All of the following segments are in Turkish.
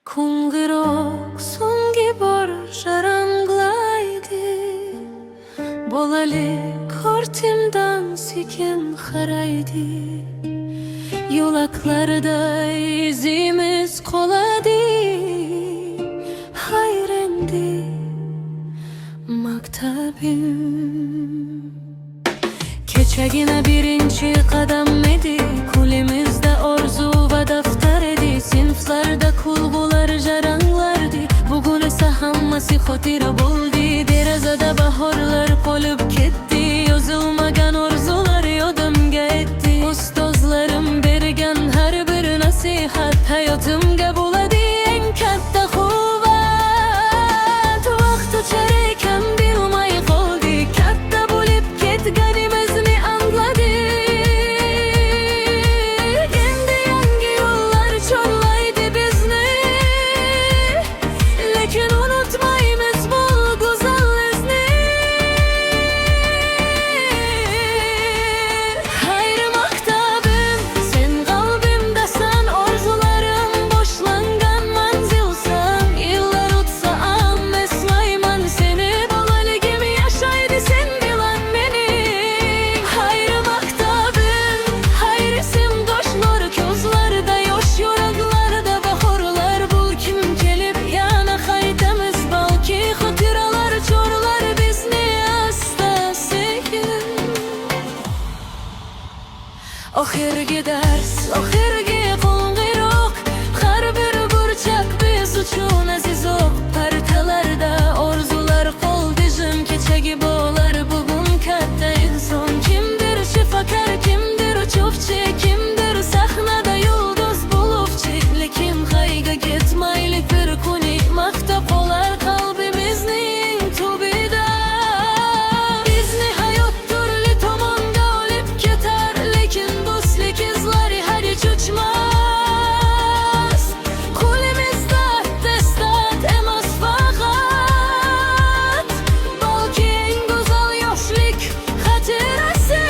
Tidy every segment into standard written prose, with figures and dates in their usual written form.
Кунгырок соңги бар жараңглайды, Болали кортимдан сүйкен қарайды. Yolaklarda izimiz koladı, hayrendi maktabim. Keçegine birinci kadam edi, kulimizde orzu ve daftar edi. Sinflarda kulgular jaranglardı, bugün ise hammasi xotira buldi. Derazada bahorlar qolib ketdi, yozilmagan orzular yodimga etdi. Ustozlarim bergan har bir nasihat hayotimga bo'ladi eng katta quvvat. Vaqt o'char ekan bilmay qoldik, katta bo'lib ketganimizni angladik. Endi yangi yo'llar chorlaydi bizni, lekin unutmaymiz bu go'zal izni. Hayr maktabim, sen qalbimdasan, orzularim boshlangan manzilsan. Yillar o'tsa ham eslayman seni, bolaligim yashaydi sen bilan meni. Hayr maktabim, hayr simdosh nur ko'zlarda yosh, yuraklarda bahorlar. Bu kim kelib yana qaytamiz, balki xotiralar chorlar bizni asta-sekin. Oxirgi dars, oxirgi qo'ng'iroq, har bir burchak biz uchun azizoq. Partalarda orzular qoldi jim, kechagi bo'lar bugun katta inson. Kimdir shifokor, kimdir cho'pchi, kimdir sahnada yulduz bo'luvchi. Lekin qayga ketmaylik bir kuni, maktab qolar qalbimizning tubida. Bizni hayot turli tomonga olib ketar, lekin do'stlik izlari hech o'chmas. Qo'limizda attestat emas faqat, balki eng go'zal yoshlik xotirasi.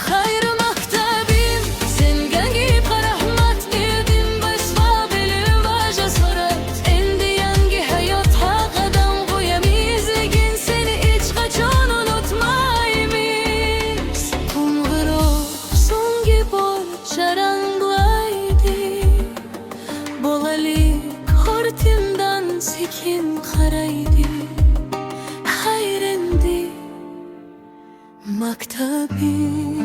Hayr maktabim, senga gip rahmat edim biz va bilim va jasorat. Endi yangi hayot haqqidan qo'yamiz, lekin seni hech qachon unutmaymiz. Qo'ng'iroq so'nggi bor jaranglaydi, bolalik ortimdan sekin qaraydi. Hayrendi maktabim.